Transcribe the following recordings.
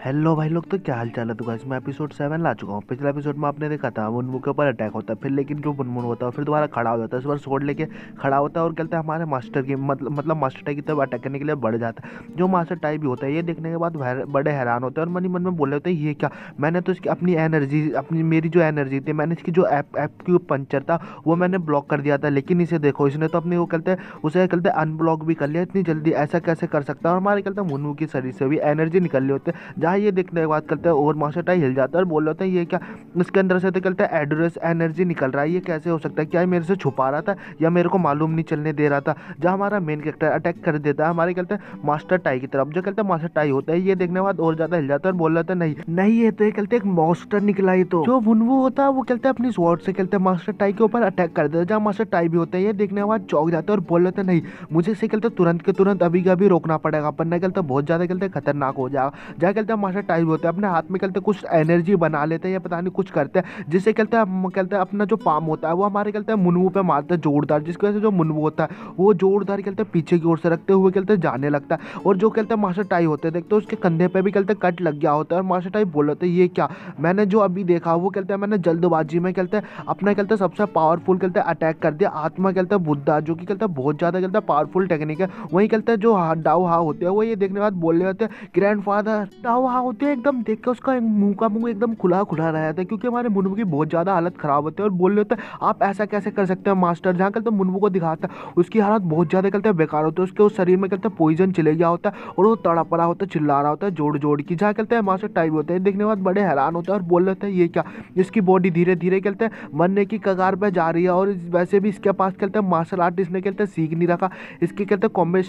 Hello भाई लोग, तो क्या हाल चाल है। तो गाइस मैं एपिसोड 7 ला चुका हूँ। पिछले एपिसोड में आपने देखा था मुनमुन के ऊपर अटैक होता है, फिर लेकिन जो मुनमुन होता है फिर दोबारा खड़ा हो जाता है। इस बार स्वॉर्ड लेके खड़ा होता है और कहता है हमारे मास्टर की मतलब मास्टर टाई की तरफ अटैक करने के लिए बढ़ जाता है। जो मास्टर टाई भी होता है ये देखने के बाद बड़े हैरान होते हैं और मन ही मन में बोल रहे होते हैं ये क्या, मैंने तो इसकी अपनी एनर्जी अपनी मेरी जो एनर्जी थी, मैंने इसकी जो ऐप की पंचर था वो मैंने ब्लॉक कर दिया था, लेकिन इसे देखो इसने तो अपने वो कहते हैं उसे कहते हैं अनब्लॉक भी कर लिया। इतनी जल्दी ऐसा कैसे कर सकता है। और हमारे कहते हैं मुनमु की शरीर से भी एनर्जी निकल रही होती है। जहाँ ये देखने के बाद करते हैं और मास्टर टाई हिल जाता है और बोल रहे होते हैं ये क्या, इसके अंदर से तो कहते हैं एडोरस एनर्जी निकल रहा है, ये कैसे हो सकता है, क्या ये मेरे से छुपा रहा था या मेरे को मालूम नहीं चलने दे रहा था। जहाँ हमारा मेन कैरेक्टर अटैक कर देता है हमारे कहते हैं मास्टर टाई की तरफ। जो कहते हैं मास्टर टाई होता है ये देखने के बाद और ज्यादा हिल जाता है और बोल रहा था नहीं नहीं ये तो ये कहते एक मॉन्स्टर निकला। ही तो जो वुनवू होता है वो कहते हैं अपनी स्वॉर्ड से कहते हैं मास्टर टाई के ऊपर अटैक कर देता है। जहाँ मास्टर टाई भी होता है ये देखने के बाद चौंक जाता है और बोल रहे थे नहीं मुझे इसे कहते तुरंत के तुरंत अभी का अभी रोकना पड़ेगा, अपन ने कहते बहुत ज्यादा कहते खतरनाक हो जाएगा। जहाँ कहते हैं मास्टर टाई भी होता है अपने हाथ में कहते कुछ एनर्जी बना लेते हैं या पता नहीं कुछ करते हैं, जिससे कहते हैं अपना जो पाम होता है वो हमारे कहते हैं मुनवू पे मारते हैं जोरदार, जिसकी वजह से जो मुनवू होता है वो जोरदार कहते हैं पीछे की ओर से रखते हुए कहते हैं जाने लगता है। और जो कहते हैं मास्टर टाई होते हैं देखते हैं उसके कंधे पे भी कहते हैं कट लग गया होता है और मास्टर टाई बोल रहे थे ये क्या, मैंने जो अभी देखा वो कहते हैं मैंने जल्दबाजी में कहते हैं अपना कहते हैं सबसे पावरफुल कहते हैं अटैक कर दिया आत्मा कहते हैं बुद्धा, जो कि कहते हैं बहुत ज्यादा कहते हैं पावरफुल टेक्निक है। वही कहते हैं जो डाओ हा होते हैं वो ये देखने के बाद बोल रहे होते हैं ग्रैंडफादर डाओ हा होते हैं। एकदम देख के उसका मुंह का मुंह एकदम खुला खुला रहा था क्योंकि हमारे मुनमु की बहुत ज्यादा हालत खराब होती है। और बोल रहे होते हैं आप ऐसा कैसे कर सकते हैं मास्टर। जहाँ कहते हैं मुनमु को दिखाता है उसकी हालत बहुत ज्यादा कहते हैं बेकार होती है, उसके उस शरीर में कहते हैं पॉइजन चले गया होता है और वो तड़प रहा होता है चिल्ला रहा होता है जोड़ जोड़ की। जहाँ कहते हैं मास्टर टाइप होते हैं देखने के बाद बड़े हैरान होते हैं और बोल रहे थे ये क्या, इसकी बॉडी धीरे धीरे कहते हैं मरने की कगार पर जा रही है। और वैसे भी इसके पास कहते हैं मार्शल आर्ट इसने कहते हैं सीख नहीं रखा, इसके कहते हैं कॉम्बैट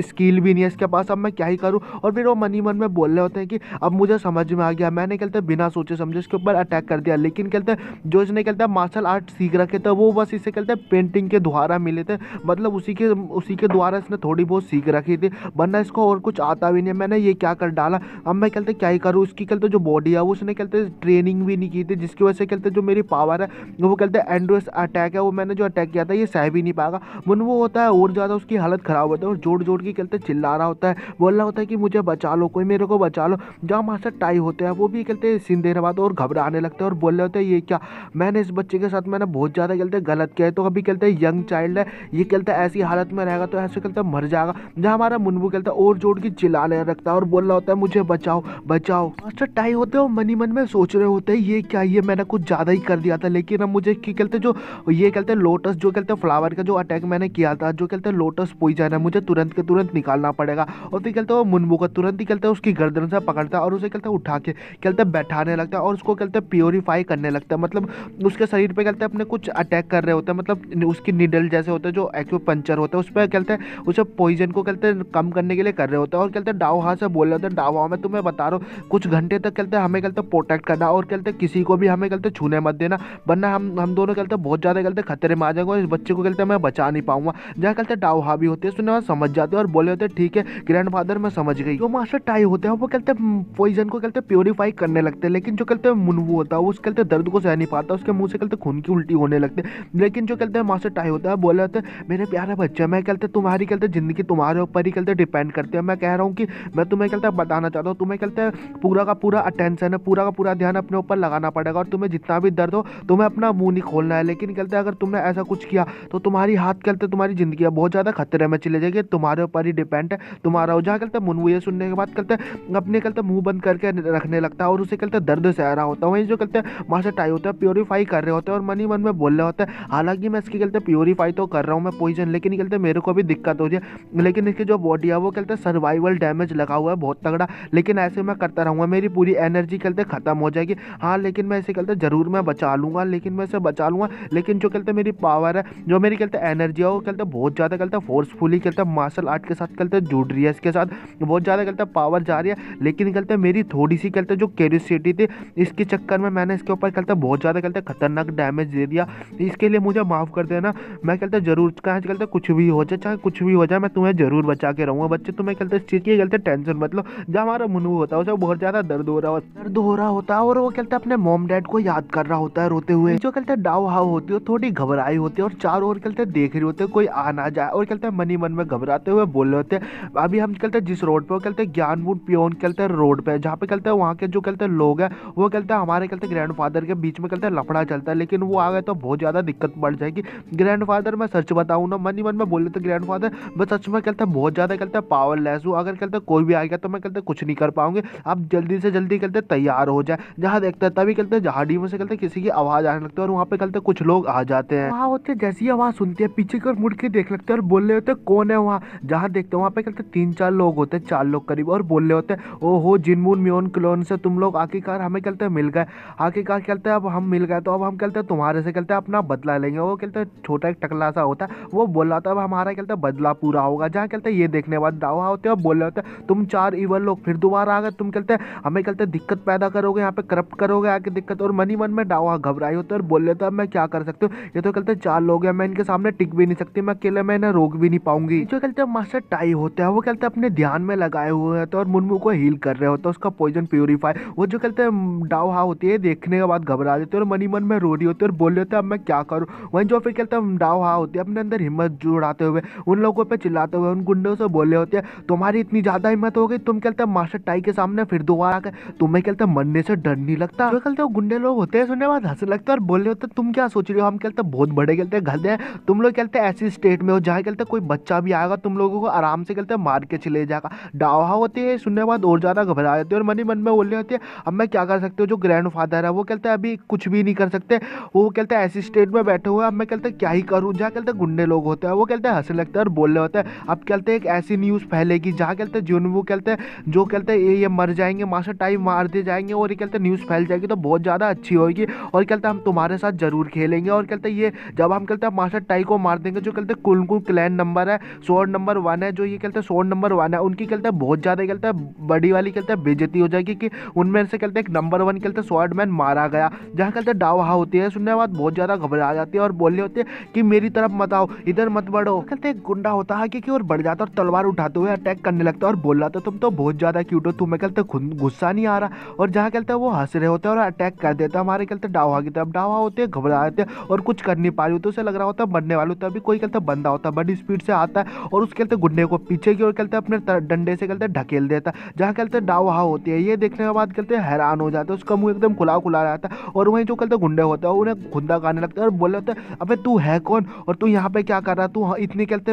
स्किल भी नहीं है इसके पास, अब मैं क्या ही करूँ। और फिर वो मन ही मन में बोल रहे होते हैं कि अब मुझे समझ में आ गया, मैंने कहते हैं बिना सोचे समझे इसके ऊपर अटैक कर दिया। लेकिन कहते हैं जो इसने कहते हैं मार्शल आर्ट सीख रखे थे वो बस इसे कहते हैं पेंटिंग के द्वारा मिले थे, मतलब उसी के द्वारा इसने थोड़ी बहुत सीख रखी थी, वरना इसको और कुछ आता भी नहीं। मैंने ये क्या कर डाला, अब मैं कहते क्या ही करूँ। उसकी कहते जो बॉडी है वो उसने कहते ट्रेनिंग भी नहीं की थी, जिसकी वजह से कहते जो मेरी पावर है वो कहते हैं एंड्रोस अटैक है, वो मैंने जो अटैक किया था ये सह भी नहीं पाएगा। मन वो होता है और ज़्यादा उसकी हालत ख़राब होता है और जोड़ जोड़ के कहते चिल्ला रहा होता है, बोल रहा होता है कि मुझे बचा लो, कोई मेरे को बचा लो। जहाँ मास्टर टाई होते हैं वो भी कहते सीन देने बाद और घबराने लगते हैं और बोल रहे होते हैं ये क्या, मैंने इस बच्चे के साथ मैंने बहुत ज़्यादा कहते गलत किया है, तो अभी कहते हैं यंग चाइल्ड है ये कहते ऐसी हालत में रहेगा तो ऐसे कहते मर जाएगा। जहाँ हमारा मुनमु कहता है और जोड़ के चिल्लाने लगता है और बोल रहा होता है मुझे बचाओ बचाओ। मास्टर टाई होते हैं मन ही मन में सोच रहे होते हैं ये क्या, ये मैंने कुछ ज़्यादा ही कर दिया था। लेकिन अब मुझे की कहते जो ये कहते हैं लोटस जो कहते हैं फ्लावर का जो अटैक मैंने किया था, जो कहते हैं लोटस पॉइजन है, मुझे तुरंत के तुरंत निकालना पड़ेगा। और फिर कहते हैं वो मुनमु को तुरंत ही कहते हैं उसकी गर्दन से पकड़ता है और उसे कहते हैं उठा के कहते हैं बैठाने लगता है और उसको कहते हैं प्योरीफाई करने लगता है, मतलब उसके शरीर पे कहते हैं अपने कुछ अटैक कर रहे होते हैं, मतलब उसकी निडल जैसे होते हैं जो एक्यूपंक्चर होता है उस पर कहते हैं उसे पॉइजन को कहते हैं कम करने के लिए कर रहे होते हैं। और कहते हैं डाओ हा से बोल रहे होते हैं डाओ हा मैं तुम्हें बता रहा हूँ कुछ घंटे तक कहते हैं हमें कहते हैं प्रोटेक्ट करना और कहते हैं किसी को भी हमें कहते हैं छूने मत देना, वरना हम दोनों कहते हैं बहुत ज़्यादा कहते हैं खतरे में आ जाएंगे और इस बच्चे को कहते हैं मैं बचा नहीं पाऊंगा। जहाँ कहते हैं डाओ हा भी होते हैं सुनने बाद समझ जाते हैं और बोले होते हैं ठीक है ग्रैंडफादर मैं समझ गई। जो मास्टर टाई होते हैं वो कहते हैं पॉइजन को कहते हैं प्योरीफाई करने लगते हैं, लेकिन जो कहते हैं मुनवू होता है वो उसके कहते दर्द को सह नहीं पाता, उसके मुंह से कहते खून की उल्टी होने लगते हैं। लेकिन जो कहते हैं मास्टर टाई होता है बोले होते हैं मेरे प्यारे बच्चे मैं कहते तुम्हारी कहते जिंदगी तुम्हारे ऊपर ही कहते डिपेंड करते हैं, मैं कह रहा हूँ कि मैं तुम्हें कहते बताना चाहता हूँ, तुम्हें कहते हैं पूरा का पूरा अटेंशन है, पूरा का पूरा ध्यान अपने ऊपर लगाना पड़ेगा और तुम्हें जितना भी दर्द हो तुम्हें अपना मुंह नहीं खोलना है। लेकिन कहते अगर तुमने ऐसा कुछ किया तो तुम्हारी हाथ कहते तुम्हारी जिंदगी बहुत ज्यादा खतरे में चले जाएगी, तुम्हारे ऊपर ही डिपेंड है तुम्हारा हो। जहाँ कहते मुनमु ये सुनने के बाद कहते अपने कहते मुंह बंद करके रखने लगता है और उसे कहते दर्द सह रहा होता है। वहीं जो कहते मास्टर टाई होता है प्योरीफाई कर रहे होते हैं और मन ही मन में बोल रहे होते हैं हालांकि मैं इसकी कहते प्योरीफाई तो कर रहा हूँ मैं पॉइजन, लेकिन कहते मेरे को भी दिक्कत हो रही है, लेकिन इसकी जो बॉडी है वो कहते सर्वाइवल डैमेज लगा हुआ है बहुत तगड़ा, लेकिन ऐसे मैं करता रहूँगा मेरी पूरी एनर्जी कहते खत्म हो जाएगी। हाँ लेकिन मैं इसे कहते जरूर मैं बचा लूँगा, लेकिन मैं इसे बचा लूँगा। लेकिन जो कहते मेरी पावर है जो मेरी कहते एनर्जी है वो कहते बहुत ज़्यादा कहते फोर्सफुली कहते मार्शल आर्ट के साथ कहते जुड़ रही है, इसके साथ बहुत ज़्यादा कहते पावर जा रही है। लेकिन कहते मेरी थोड़ी सी कहते जो क्यूरियोसिटी थी इसके चक्कर में मैंने इसके ऊपर कहते बहुत ज़्यादा कहते खतरनाक डैमेज दे दिया, इसके लिए मुझे माफ़ कर देना। मैं कहते जरूर कहाँ कहते कुछ भी हो जाए चाहे कुछ भी हो जाए मैं तुम्हें जरूर बचा के रहूँगा। बच्चे तुम्हें कहते इस चीज़ की कहते टेंशन मतलब जब हमारा मुनमु होता है उसे बहुत ज़्यादा दर्द हो रहा होता है और वो कहते अपने मॉम डैड को याद कर रहा होता है रोते हुए। जो कहते डाओ हाउ होती है थोड़ी घबराई होती है और चारों ओर कहते देख रही होते कोई आ ना जाए और कहते मन ही मन में घबराते हुए बोल रहे होते अभी हम कहते जिस रोड पे कहते ज्ञानपुर म्योन कहते हैं रोड पे, जहाँ पे कहते हैं वहाँ के जो कहते हैं लोग हैं वो कहते हैं हमारे कहते हैं ग्रैंडफादर के बीच में कहते हैं लफड़ा चलता है, लेकिन वो आ गए तो बहुत ज़्यादा दिक्कत बढ़ जाएगी। ग्रैंडफादर मैं सच बताऊँ ना, मन ही मन में बोल रहे थे ग्रैंडफादर मैं सच में कहते हैं बहुत ज़्यादा कहते हैं पावरलेस हूँ, अगर कहते हैं कोई भी आएगा तो मैं कहते हैं कुछ नहीं कर पाऊंगी, आप जल्दी से जल्दी कहते हैं तैयार हो जाए। जहाँ देखते हैं तभी कहते हैं झाड़ी में से कहते हैं किसी की आवाज़ आने लगती है और वहाँ पे कहते हैं कुछ लोग आ जाते हैं। वहाँ होते जैसी आवाज़ सुनती है पीछे की ओर मुड़ के देख लगते हैं और बोल रहे होते हैं कौन है वहाँ। जहाँ देखते हैं वहाँ पे कहते हैं 3-4 लोग होते हैं, 4 लोग करीब, और बोल रहे होते हैं ओहो जिनमून म्योन क्लोन से तुम लोग आखिरकार हमें कहते हैं मिल गए, आखिरकार कहते हैं अब हम मिल गए तो अब हम कहते हैं तुम्हारे से कहते हैं अपना बदला लेंगे। वो कहते हैं छोटा एक टकला सा होता है, वो बोल रहा था अब हमारा कहते हैं बदला पूरा होगा। जहाँ कहते हैं ये देखने बाद दावा होते हैं और बोल रहे होते हैं तुम 4 इवल लोग फिर दोबारा आ गए, तुम कहते हैं हमें कहते हैं दिक्कत पैदा करोगे, यहाँ पे करप्ट करोगे आके दिक्कत। और मन ही मन में डावा घबराई होते हैं और बोल लेते हैं मैं क्या कर सकती हूँ, ये तो कहते हैं 4 लोग हैं, मैं इनके सामने टिक भी नहीं सकती, मैं अकेले में इन्हें रोक भी नहीं पाऊंगी। जो कहते हैं मास्टर टाई होता है वो कहते हैं अपने ध्यान में लगाए हुए होते हैं और मुनमु को हील कर रहे होते हैं, उसका पॉइजन प्यूरीफाई। वो जो कहते हैं डावा होती है देखने के बाद घबरा जाते हैं और मन ही मन में रो रही होती है और बोल रहे होते हैं अब मैं क्या करूँ। वहीं जो फिर कहते हैं डावा होती है अपने अंदर हिम्मत जुड़ाते हुए उन लोगों पर चिल्लाते हुए उन गुंडों से बोल रहे होते हैं तुम्हारी इतनी ज्यादा हिम्मत हो गई, तुम कहते हैं मास्टर टाई के सामने फिर दोबारा आकर तुम्हें कहते हैं मरने से डर नहीं लगता। जो कहते हैं गुंडे लोग होते हैं सुनने बाद हंसने लगता है और बोल रहे होते हैं तुम क्या सोच रहे हो, हम कहते हैं बहुत बड़े कहते हैं गधे हैं, तुम लोग कहते हैं ऐसी स्टेट में हो जहाँ कहते हैं कोई बच्चा भी आएगा तुम लोगों को आराम से कहते हैं मार के चले जाएगा। डावा होती है सुनने बाद और ज्यादा घबरा जाते हैं और मन ही मन में बोल रहे होते हैं अब मैं क्या कर सकती हूँ। जो ग्रैंडफादर है वो कहते हैं अभी कुछ भी नहीं कर सकते, वो कहते हैं ऐसी स्टेट में बैठे हुए अब मैं कहते हैं क्या ही करूँ। जहाँ कहते हैं गुंडे लोग होते हैं वो कहते हैं हंसने लगते हैं और बोल रहे होते हैं अब कहते हैं एक ऐसी न्यूज़ फैलेगी जहाँ कहते हैं जुनवू कहते हैं जो कहते हैं ये मर जाएंगे, मास्टर टाइम मार दिए जाएंगे और ये कहते हैं न्यूज़ फैल जाएगी तो बहुत ज़्यादा अच्छी होगी और कहते हैं हम तुम्हारे साथ जरूर खेलेंगे। और कहते हैं ये जब हम कहते हैं मास्टर टाई को मार देंगे जो कहते हैं कुलकुल क्लैन नंबर है स्वॉर्ड नंबर 1 है, जो ये कहते हैं स्वॉर्ड नंबर 1 है उनकी कहते हैं बहुत ज़्यादा कहते हैं बड़ी वाली कहते हैं बेइज्जती हो जाएगी कि उनमें से कहते हैं एक नंबर 1 कहते हैं स्वॉर्ड मैन मारा गया। जहाँ कहते हैं डावा होती है सुनने के बाद बहुत ज़्यादा घबरा जाती है और बोल रहे होते हैं कि मेरी तरफ मत आओ, इधर मत बढ़ो। कहते हैं गुंडा होता है कि और बढ़ जाता और तलवार उठाते हुए अटैक करने लगता है और बोल रहा था तुम तो बहुत ज़्यादा क्यूट हो, तुम्हें कहते गुस्सा नहीं आ रहा। और जहाँ कहते हैं वो हंस रहे होते हैं और अटैक कर देता है हमारे कहते डावा की तरफ। डावा होते हैं घबरा जाते हैं और कुछ कर नहीं पा रही होती, उसे लग रहा होता है मरने वाले होता है। अभी कोई कहते बंदा होता है बड़ी स्पीड से आता है और उस कहते गुंडे को पीछे की ओर कहते अपने डंडे से कहते ढकेल देता है। जहाँ कहते डावा होती है ये देखने के बाद कहते हैरान हो जाते हैं, उसका मुंह एकदम खुला खुला रहता है और वहीं जो कहते गुंडे होते हैं उन्हें खुंदा खाने लगता है और बोले होते हैं अबे तू है कौन और तू यहाँ पे क्या कर रहा है, तू इतनी कहते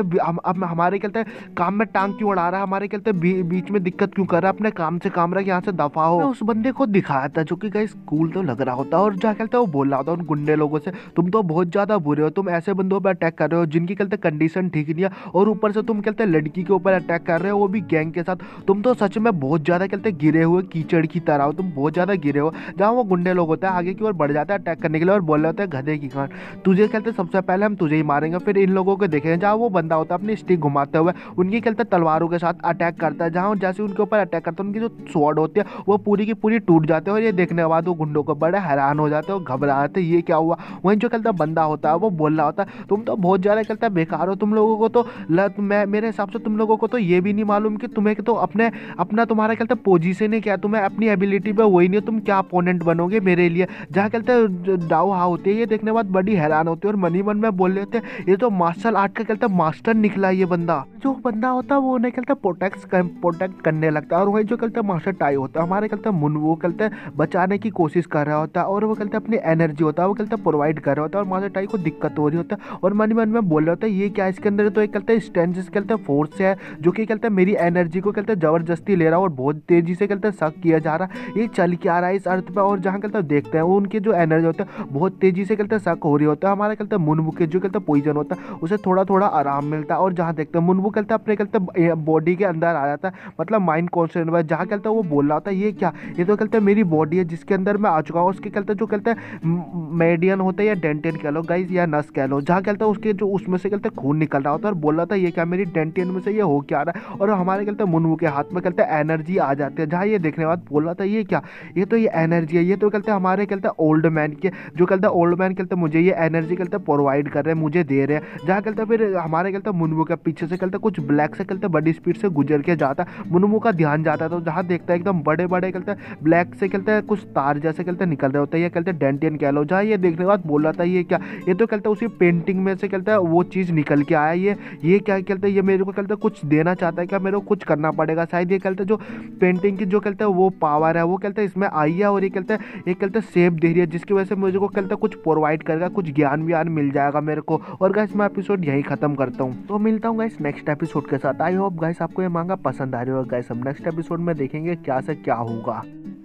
हमारे कहते काम में टांग क्यों उड़ा रहा है, हमारे कहते बीच में दिक्कत क्यों कर रहा है, अपने काम से काम रख यहाँ से दफा हो। उस बंदे को दिखाया था जो कि गाइस कूल तो लग रहा होता है और जहाँ कहते हैं वो बोल रहा होता है उन गुंडे लोगों से तुम तो बहुत ज्यादा बुरे हो, तुम ऐसे बंदों पर अटैक कर रहे हो जिनकी कहते कंडीशन ठीक नहीं है और ऊपर से तुम कहते लड़की के ऊपर अटैक कर रहे हो वो भी गैंग के साथ, तुम तो सच में बहुत ज्यादा कहते गिरे हुए कीचड़ की तरह हो, तुम बहुत ज्यादा गिरे हो। जहाँ वो गुंडे लोग होते हैं आगे की ओर बढ़ जाते हैं अटैक करने के लिए और बोल रहे होते हैं गधे की खान तुझे कहते सबसे पहले हम तुझे ही मारेंगे फिर इन लोगों को देखेंगे। जहाँ वो बंदा होता है अपनी स्टिक घुमाते हुए उनकी कहते तलवारों के साथ अटैक करता है, जहाँ जैसे उनके ऊपर अटैक करता है उनकी जो स्वॉर्ड होती है वो पूरी की पूरी टूट जाते हैं और ये देखने के बाद वो गुंडों को बड़े हैरान हो जाते हैं और घबरा जाते हैं ये क्या हुआ। वहीं जो कहता बंदा होता है वो बोल रहा होता है तुम तो बहुत ज़्यादा कहता बेकार हो, तुम लोगों को तो मैं मेरे हिसाब से तुम लोगों को तो ये भी नहीं मालूम कि तुम्हें तो अपना तुम्हारा कहते पोजीशन ही क्या, तुम्हें अपनी एबिलिटी पे वही नहीं, तुम क्या अपोनेंट बनोगे मेरे लिए। जहाँ कहते डाउ हा होती है ये देखने के बाद बड़ी हैरान होती है और मनी मन में बोल लेते हैं ये तो मार्शल आर्ट का कहते मास्टर निकला ये बंदा। जो बंदा होता है वो उन्हें कहते प्रोटेक्ट करने लगता है और वही जो कहते मास्टर टाई होता है हमारे कहते मुन वो कहते बचाने की कोशिश कर रहा होता है और वो कहते अपनी एनर्जी होता है वो कहते प्रोवाइड कर रहा होता है और मास्टर टाई को दिक्कत हो रही होता है और मन मन में बोल रहा होता है ये क्या इसके अंदर तो एक कहते स्ट्रेंथ कहते फोर्स है जो कि कहते मेरी एनर्जी को कहते जबरदस्ती ले रहा है और बहुत तेजी से कहते शक किया जा रहा है ये चल के आ रहा है इस अर्थ पे। और जहाँ कहते देखते हैं वो उनकी जो एनर्जी होता है बहुत तेजी से कहते शक हो रही होता है हमारे कहते मुनमु के जो कहते पॉइजन होता है उसे थोड़ा थोड़ा आराम मिलता है। और जहाँ देखते हैं मुनमु कहते अपने कहते बॉडी के अंदर आ जाता है मतलब माइंड कॉन्सेंट्रेट जहाँ कहते वो बोल रहा होता है ये क्या, ये तो कहते मेरी बॉडी है जिसके अंदर मैं आ चुका हूँ। उसके कहते जो कहते हैं मेडियन होता है या डेंटियन कह लो गाइस या नस कह लो, जहाँ कहते हैं उसके जो उसमें से कहते खून निकल रहा होता है और बोल रहा था ये क्या मेरी डेंटियन में से ये हो क्या रहा है। और हमारे कहते मुनमु के हाथ में कहते एनर्जी आ जाती है, जहाँ ये देखने के बाद बोल रहा था ये क्या, ये तो ये एनर्जी है, ये तो कहते हमारे कहते ओल्ड मैन के जो कहते ओल्ड मैन कहते मुझे ये एनर्जी कहते प्रोवाइड कर रहे हैं मुझे दे रहे हैं। जहाँ कहते फिर हमारे कहते मुनमु के पीछे से कहते कुछ ब्लैक से कहते बड़ी स्पीड से गुजर के जाता है, मुनमु का ध्यान जाता है तो जहाँ देखता है एकदम बड़े बड़े कहते ब्लैक से कहते कुछ तार जैसे कहते निकल रहे होते हैं, ये कहते डेंटियन कह लो। जहाँ ये देखने के बाद बोल रहा था ये क्या, ये तो कहते उसी पेंटिंग में से कहते वो चीज़ निकल के आया, ये क्या कहते ये मेरे को कहते कुछ देना चाहता है क्या, मेरे को कुछ करना पड़ेगा शायद ये कहते कहते हैं जो पेंटिंग की जो कहते हैं वो पावर है वो कहते हैं इसमें आई है, और ये कहते हैं एक कहते हैं सेप दे रही है, जिसकी वजह से मुझे को कहते हैं कुछ प्रोवाइड करेगा, कुछ ज्ञान व्यान मिल जाएगा मेरे को। और गाइस मैं एपिसोड यही खत्म करता हूँ, तो मिलता हूँ गाइस नेक्स्ट एपिसोड के साथ। आई होप गाइस आपको ये मांगा पसंद आ रही होगा। गाइस हम नेक्स्ट एपिसोड में देखेंगे क्या से क्या होगा।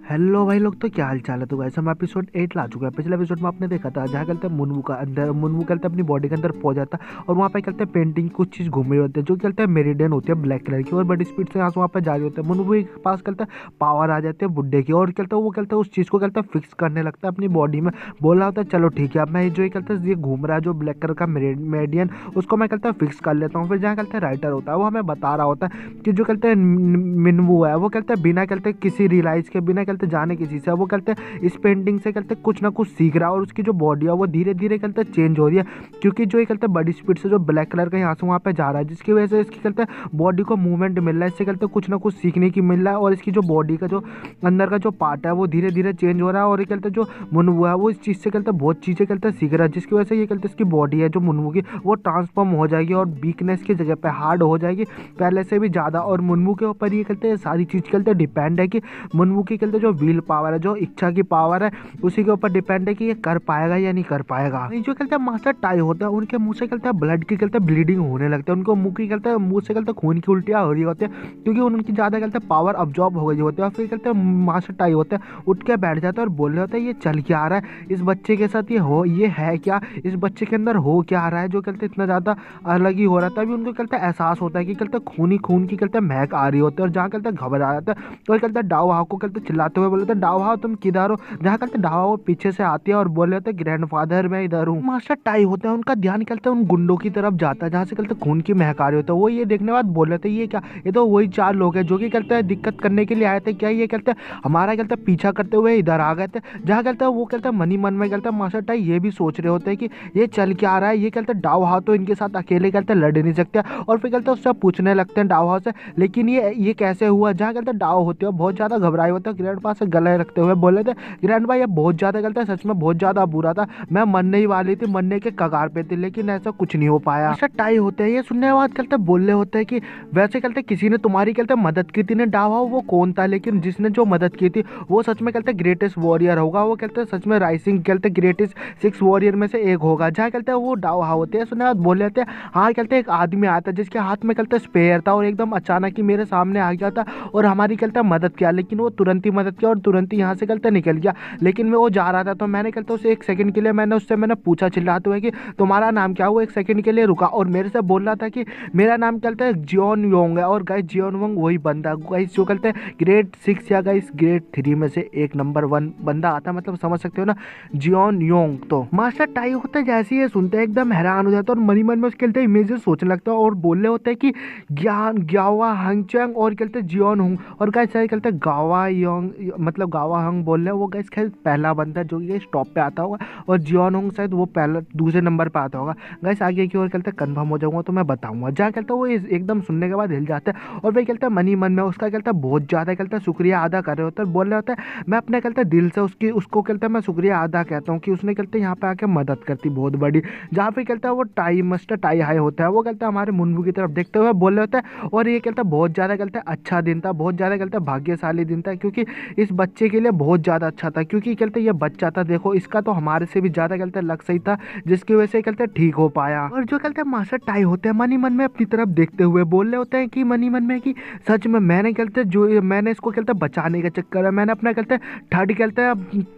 हेलो भाई लोग, तो क्या हाल चाल है। तो गाइस हम एपिसोड 8 ला चुके हैं। पिछले एपिसोड में आपने देखा था जहाँ कहते हैं मुनवू का अंदर, मुनवू कहते हैं अपनी बॉडी के अंदर पहुंच जाता है, और वहाँ पे कहते हैं पेंटिंग कुछ चीज़ घूम रही होती है जो कहते हैं मेरिडियन होती है ब्लैक कलर की, और बड़ी स्पीड से यहाँ से वहाँ पे जा रही होती है। मुनवू के पास कहते हैं पावर आ जाती है बुड्ढे की, और कहते हैं वो कहते हैं उस चीज़ को कहते हैं फिक्स करने लगता है अपनी बॉडी में। बोल रहा होता है चलो ठीक है, अब मैं जो कहते हैं ये घूम रहा है जो ब्लैक कलर का मेरिडियन, उसको मैं कहता है फिक्स कर लेता हूँ। फिर जहाँ कहते हैं राइटर होता है वो हमें बता रहा होता है कि जो कहते हैं मिनवू है वो कहते हैं बिना कहते किसी रियलाइज के, बिना कहते जाने किसी से, वो कहते हैं इस पेंटिंग से कहते कुछ ना कुछ सीख रहा है, और उसकी जो बॉडी है वो धीरे धीरे कहते चेंज हो रही है, क्योंकि जो ये कहते हैं बड़ी स्पीड से जो ब्लैक कलर का यहाँ से वहाँ पे जा रहा है, जिसकी वजह से इसकी कहते हैं बॉडी को मूवमेंट मिल रहा है, इससे कहते कुछ ना कुछ सीखने की मिल रहा है, और इसकी जो बॉडी का जो अंदर का जो पार्ट है वो धीरे धीरे चेंज हो रहा है। और ये कहते जो मुनवू है वो इस चीज़ से कहते बहुत चीज़ें कहते सीख रहा है, जिसकी वजह से ये कहते इसकी बॉडी है जो मुनवू की वो ट्रांसफॉर्म हो जाएगी, और वीकनेस की जगह पे हार्ड हो जाएगी पहले से भी ज़्यादा। और मुनवू के ऊपर ये कहते हैं सारी चीज़ कहते डिपेंड है कि मुनवू की कहते जो विल पावर है, जो इच्छा की पावर है, उसी के ऊपर डिपेंड है कि ये कर पाएगा या नहीं कर पाएगा। जो कहते हैं मास्टर टाई होता है उनके मुंह से कहते हैं ब्लड की कहते हैं ब्लीडिंग होने लगता है, उनको मुंह की कहते हैं मुंह से कहते हैं खून की उल्टियाँ हो रही होती है, क्योंकि उनकी ज़्यादा कहते हैं पावर अब्जॉर्ब हो गई होती है। और फिर कहते हैं मास्टर टाई होता है उठ के बैठ जाता है और बोल रहे होता है ये चल क्या आ रहा है इस बच्चे के साथ, ये है क्या, इस बच्चे के अंदर हो क्या आ रहा है जो कहते इतना ज़्यादा अलग ही हो रहा था। अभी उनको कहते हैं एहसास होता है कि कहते खून की कहते हैं महक आ रही होती है, और जहाँ कहते हैं घबरा जाता है तो कहते हैं डाओ हाउ को कहते चिल्लाते हुए बोलते हैं डाओ हाउ तुम किधर हो, जहाँ कहते डाओ पीछे से आती है और बोले होते ग्रैंडफादर मैं इधर हूँ। मास्टर टाई होता है उनका ध्यान कहते हैं उन गुंडों की तरफ जाता है जहाँ से कहते खून की महक आ रही होता है। वो ये देखने बाद बोल रहे थे ये क्या, ये तो वही 4 लोग हैं जो कि कहते हैं दिक्कत करने के लिए आए थे, क्या ये कहते हैं हमारा कहते हैं पीछा करते हुए इधर आ गए थे। जहाँ कहते हैं वो कहते हैं मनी मन में कहते हैं मास्टर टाई ये भी सोच रहे होते हैं कि ये चल क्या आ रहा है, ये कहते हैं डाओ हाउ तो इनके साथ अकेले कहते हैं लड़ नहीं सकते, और फिर कहते हैं उससे पूछने लगते हैं डाओ हाउ से लेकिन ये कैसे हुआ। जहाँ कहते हैं डाओ होते हैं बहुत ज़्यादा घबराए होते हैं, ग्रैंड पास से गले रखते हुए बोले थे ग्रैंड भाई ये बहुत ज़्यादा कहते हैं सच में बहुत ज़्यादा बुरा था, मैं मरने ही वाली थी, मरने के कगार पे थी, लेकिन ऐसा कुछ नहीं हो पाया। अच्छा टाई होते हैं ये सुनने के बाद कहते बोल रहे होते हैं कि वैसे कहते किसी ने तुम्हारी कहते मदद की थी ना डावा, वो कौन था, लेकिन जिसने जो मदद की थी वो सच में कहते ग्रेटेस्ट वॉरियर होगा, वो कहते सच में राइसिंग कहते ग्रेटेस्ट 6 वॉरियर में से एक होगा। जहाँ कहते हैं वो डावा होते हैं सुनने बाद बोल रहे थे हाँ कहते एक आदमी आया था जिसके हाथ में कहते स्पेयर था, और एकदम अचानक ही मेरे सामने आ गया था और हमारी कहते मदद किया, लेकिन वो तुरंत ही मदद किया और तुरंत ही यहाँ से कहते निकल गया। लेकिन मैं वो जा रहा था तो मैंने कहते उसे 1 सेकंड के लिए मैंने उससे पूछा चिल्लाते हुए कि तुम्हारा नाम क्या हुआ। 1 सेकंड के लिए रुका और मेरे से बोल रहा था कि मेरा नाम कहते हैं जियोन योंग है, और गाइस जियोन योंग वही बंदा गाइस जो कहते हैं ग्रेड 6 या गाइस ग्रेड 3 में से एक नंबर 1 बंदा आता, मतलब समझ सकते हो ना जियोन योंग। तो मास्टर टाई होता है जैसे ये सुनते हैं एकदम हैरान हो जाता है और मनी मन में उसके लिए इमेजेस सोचने लगता है और बोल रहे होते हैं कि ग्यावा हंगचंग और कहते हैं जियोन होंग, और गाइस कहते हैं गावा योंग मतलब गावा हंग बोल रहे हैं, वो गाइस पहला बंदा जो कि टॉप पे आता होगा, और जियोन होंग शायद वो पहला दूसरे नंबर पे आता होगा। गाइस आगे की ओर कहते हैं कन्फर्म हो जाऊंगा तो मैं बताऊंगा। जहाँ कहता है वो एकदम सुनने के बाद हिल जाता है और वही कहता है मनी मन में उसका कहता है बहुत ज़्यादा कहता है शुक्रिया अदा कर रहे होता है, बोल रहे होता है मैं अपने कहता है दिल से उसको कहता है मैं शुक्रिया अदा कहता हूँ कि उसने कहते हैं यहाँ पे आके मदद करती बहुत बड़ी। जहाँ पे कहता है वो टाई मास्टर टाई हाई होता है वो कहता है हमारे मुनवू की तरफ देखते हुए बोल रहे होता है, और ये कहता है बहुत ज़्यादा कहता है अच्छा दिन था, बहुत ज़्यादा कहता है भाग्यशाली दिन था, क्योंकि इस बच्चे के लिए बहुत ज़्यादा अच्छा था, क्योंकि कहते ये बच्चा था देखो इसका तो हमारे से भी ज़्यादा कहते हैं लक सही था, जिसकी वजह से कहते हैं ठीक हो पाया। और जो कहते हैं मास्टर टाई होते हैं मनी मन में अपनी तरफ देखते हुए बोल रहे होते हैं कि मनी मन में कि सच में मैंने कहते जो मैंने इसको कहते बचाने का चक्कर है, मैंने अपना कहते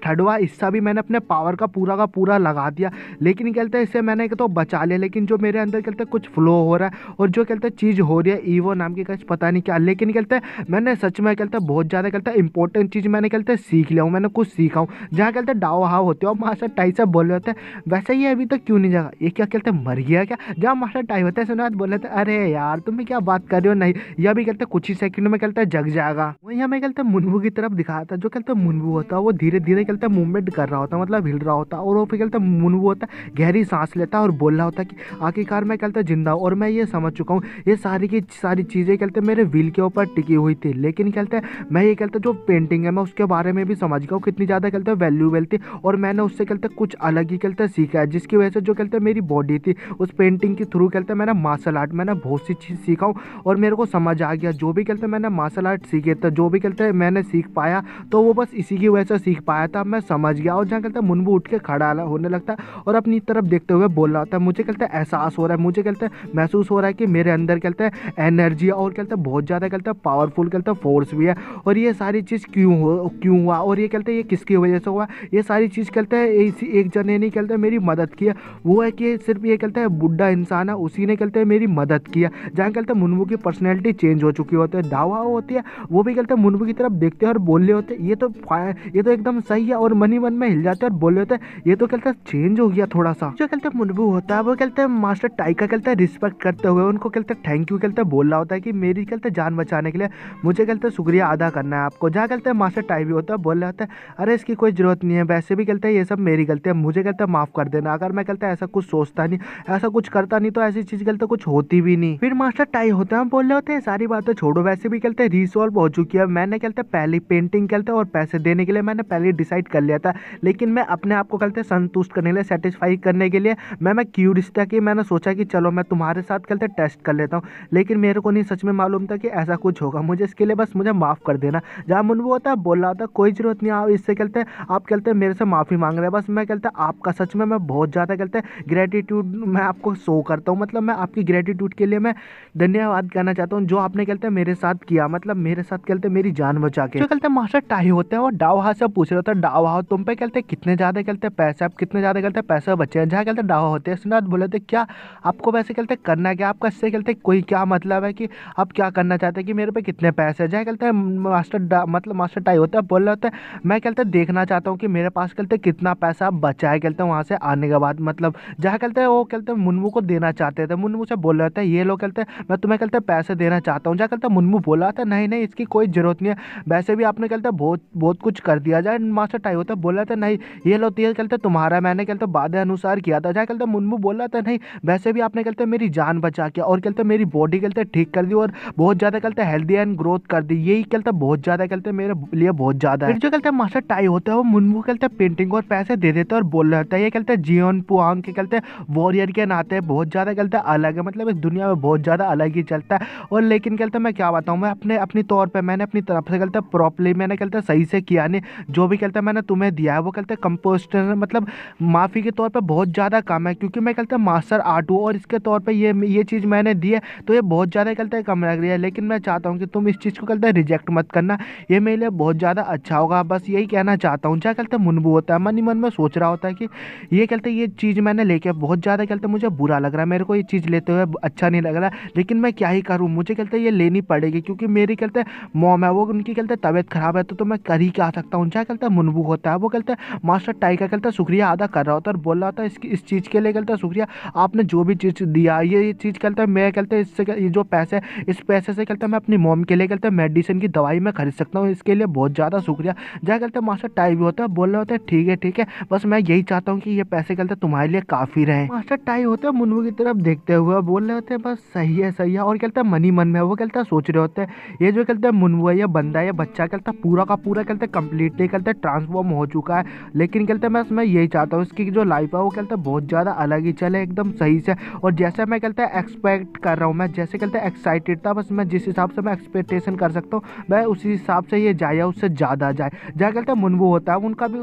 थर्डवा हिस्सा भी मैंने अपने पावर का पूरा लगा दिया, लेकिन कहते हैं इससे मैंने तो बचा लिया, लेकिन जो मेरे अंदर कहते कुछ फ्लो हो रहा है और जो कहते हैं चीज़ हो रही है ईवो नाम की कुछ पता नहीं क्या, लेकिन कहते हैं मैंने सच में कहते हैं बहुत ज़्यादा कहते हैं इंपॉर्टेंट चीज़ मैंने कहते हैं सीख लिया हूँ, मैंने कुछ सीखा हूँ। जहाँ कहते हैं डाओ हाउ होते हो मास्टर टाई से बोल रहे होते हैं वैसे ये अभी तक क्यों नहीं जागा, ये क्या कहते हैं मर गया क्या। जहाँ मास्टर टाई होता है सुना बोल रहे थे अरे यार तुम्हें क्या बात कर रहे हो, नहीं यह भी कहते कुछ ही सेकंड में कहते हैं जग जाएगा। वही हमें कहते हैं मुनवू की तरफ दिखाया था, जो कहते हैं मुनवू होता है वो धीरे धीरे कहते हैं मूवमेंट कर रहा होता है, मतलब हिल रहा होता है, और वो फिर कहते हैं मुनवू होता है गहरी सांस लेता है और बोल रहा होता है कि आखिरकार मैं कहते हैं जिंदा हूँ और मैं ये समझ चुका हूँ ये सारी की सारी चीज़ें कहते हैं मेरे व्हील के ऊपर टिकी हुई थी, लेकिन कहते हैं मैं ये कहते जो पेंटिंग है मैं उसके बारे में भी समझ गया हूँ कितनी ज़्यादा कहते हैं वैल्यूबल थी, और मैंने उससे कहते कुछ अलग ही कहते सीखा है, जिसकी वजह से जो कहते मेरी बॉडी थी उस पेंटिंग के थ्रू कहते मैंने मार्शल आर्ट मैंने बहुत सी चीज़ सीखा हूँ, और मेरे को समझ आ गया जो भी कहते मैंने मार्शल आर्ट सीखे थे, जो भी कहते मैंने सीख पाया तो वो बस इसी की वजह से सीख पाया था। मैं समझ गया, और जहाँ कहते मुनमु उठ के खड़ा होने लगता है और अपनी तरफ देखते हुए बोल रहा होता है, मुझे कहते एहसास हो रहा है, मुझे कहते महसूस हो रहा है कि मेरे अंदर कहते एनर्जी और कहते बहुत ज़्यादा कहते पावरफुल कहते फोर्स भी है, और ये सारी चीज़ क्यों हुआ, और ये कहते ये किसकी वजह से हुआ, ये सारी चीज़ कहते हैं इसी एक जने नहीं कहते मेरी मदद की है, वो है कि सिर्फ ये कहते हैं बुढ़ा इंसान है उसी ने कहते हैं मेरी मदद की है। जहाँ कहते हैं मुनमु की पर्सनैलिटी चेंज हो चुकी होती है, दावा होती है, वो भी कहते हैं मुनमु की तरफ देखते हैं और बोल रहे होते हैं ये तो एकदम सही है, और मन ही मन में हिल जाते हैं और बोल रहे होते हैं ये तो कहते हैं चेंज हो गया थोड़ा सा। जो कहते हैं मुनमु होता है वो कहते हैं मास्टर टाई का कहते हैं रिस्पेक्ट करते हुए उनको कहते हैं थैंक यू कहते हैं बोल रहा होता है कि मेरी कहते हैं जान बचाने के लिए मुझे कहते हैं शुक्रिया अदा करना है आपको। जहाँ कहते हैं मास्टर टाई भी होता है बोल रहा होता है अरे इसकी कोई जरूरत नहीं है, वैसे भी कहते हैं ये सब मेरी गलती है, मुझे कहते हैं माफ कर देना, अगर मैं कहते हैं ऐसा कुछ सोचता नहीं ऐसा कुछ करता नहीं तो ऐसी चीज कहते कुछ होती भी नहीं। फिर मास्टर टाई होता है बोल रहे होते हैं सारी बातें छोड़ो, वैसे भी कहते हैं रिसॉल्व हो चुकी है, मैंने कहते हैं पहली पेंटिंग कहते हैं और पैसे देने के लिए मैंने पहले डिसाइड कर लिया था, लेकिन मैं अपने आप को कहते हैं संतुष्ट करने के लिए सेटिस्फाई करने के लिए मैं क्यूरियस था कि मैंने सोचा कि चलो मैं तुम्हारे साथ कहते टेस्ट कर लेता हूँ, लेकिन मेरे को नहीं सच में मालूम था कि ऐसा कुछ होगा, मुझे इसके लिए बस मुझे माफ़ कर देना। जहाँ मुनमु होता है बोल रहा था कोई ज़रूरत नहीं, आप इससे कहते हैं आप कहते हैं मेरे से माफ़ी मांग रहे हैं, बस मैं कहता आपका सच में मैं बहुत ज़्यादा कहते हैं ग्रेटिट्यूड मैं आपको शो करता हूँ, मतलब मैं आपकी ग्रेटिट्यूड के लिए मैं धन्यवाद कहना चाहता हूँ जो आपने कहते हैं मेरे साथ किया, मतलब मेरे साथ कहते मेरी जान बचा के। जो कहते हैं मास्टर टाई होते हैं वो डावा से पूछ रहे होते हैं डावा तुम पे कहते कितने ज़्यादा कहते पैसे, आप कितने ज़्यादा कहते पैसे बचे हैं। जहाँ कहते डावा होते हैं सुनाथ बोले थे क्या आपको वैसे कहते करना क्या, आपका इससे कहते कोई क्या मतलब है कि आप क्या करना चाहते हैं कि मेरे पे कितने पैसे हैं। जहाँ कहते हैं मतलब मास्टर टाई होता है बोल रहे होते हैं मैं कहते देखना चाहता हूँ कि मेरे पास कहते कितना पैसा बचा है कहते वहाँ से आने के बाद, मतलब जहाँ कहते हैं वो कहते मुनमु को देना चाहते थे, मुनमु से बोल रहे होते हैं ये लोग कहते हैं मैं तुम्हें कहते पैसे देना चाहता हूँ। जहाँ कहते मुनमु बोला था नहीं इसकी कोई जरूरत नहीं है, वैसे भी आपने कहते बहुत कुछ कर दिया। जाए मास्टर टाई होता बोल रहा था नहीं ये लो तेल कहते तुम्हारा मैंने कहते वादे अनुसार किया था। जहाँ कहते मुनमु बोल रहा था नहीं वैसे भी आपने कहते मेरी जान बचा के और कहते मेरी बॉडी कहते ठीक कर दी और बहुत ज़्यादा कहते हेल्दी एंड ग्रोथ कर दी, यही कहते बहुत ज़्यादा कहते मेरे लिए बहुत ज़्यादा है। फिर जो कहते मास्टर टाई होता है वो मुनमु कहते पेंटिंग और पैसे दे देते और बोल रहा होता है ये कहते जियोन पुआंग के कहते वॉरियर के नाते बहुत ज़्यादा कहते अलग है, मतलब इस दुनिया में बहुत ज़्यादा अलग ही चलता है। और लेकिन कहते मैं क्या बताऊँ मैं अपनी तौर पर मैंने अपनी तरफ से कहते प्रॉपरली मैंने कहते सही से किया नहीं, जो भी कहते मैंने तुम्हें दिया है वो कहते कंपोस्ट मतलब माफ़ी के तौर पे बहुत ज़्यादा कम है, क्योंकि मैं कहता मास्टर आर्ट हूँ और इसके तौर पे ये चीज़ मैंने दी है तो ये बहुत ज़्यादा कहते कम लग रही है, लेकिन मैं चाहता हूँ कि तुम इस चीज़ को कहते रिजेक्ट मत करना, ये मेरे लिए बहुत ज़्यादा अच्छा होगा, बस यही कहना चाहता हूँ। क्या कहते मुनमु होता है मन ही मन में सोच रहा होता है कि ये कहते ये चीज़ मैंने लेके बहुत ज़्यादा कहते मुझे बुरा लग रहा है, मेरे को ये चीज़ लेते हुए अच्छा नहीं लग रहा, लेकिन मैं क्या ही करूँ, मुझे कहते ये लेनी पड़ेगी क्योंकि मेरी कहते मॉम है वो उनकी कहते तबीयत खराब है तो मैं कर ही क्या सकता हूँ। क्या कहते मुनमु होता है वो कहते मास्टर टाई का कहते शुक्रिया अदा कर रहा होता है और बोल रहा होता है इस चीज़ के लिए कहते शुक्रिया आपने जो भी चीज़ दिया, ये चीज़ कहते मैं कहते इससे ये जो पैसे इस पैसे से कहते मैं अपनी मॉम के लिए कहते मेडिसिन की दवाई मैं खरीद सकता हूँ, इसके लिए बहुत ज़्यादा शुक्रिया। जहाँ कहते मास्टर टाई भी होता है बोल रहे होते हैं ठीक है बस मैं यही चाहता हूँ कि ये पैसे कहते तुम्हारे लिए काफ़ी रहे। मास्टर टाई होते हैं मुनमु की तरफ देखते हुए बोल रहे होते हैं बस सही है और कहते हैं मन ही मन में वो कहते सोच रहे होते हैं ये जो कहते हैं मुनमु है ये बंदा है ये बच्चा कहता पूरा का पूरा कहते कम्प्लीटली कहते ट्रांसफॉर्म हो चुका है, लेकिन कहते मैं यही चाहता हूँ इसकी जो लाइफ है वो कहते बहुत ज़्यादा अलग ही चले एकदम सही से, और जैसे मैं कहते एक्सपेक्ट कर रहा हूँ मैं जैसे कहते एक्साइटेड था बस मैं जिस हिसाब से मैं एक्सपेक्टेशन कर सकता हूँ मैं उसी हिसाब से ये जाए या उससे ज़्यादा जाए। जहाँ कहते हैं मुनमु होता है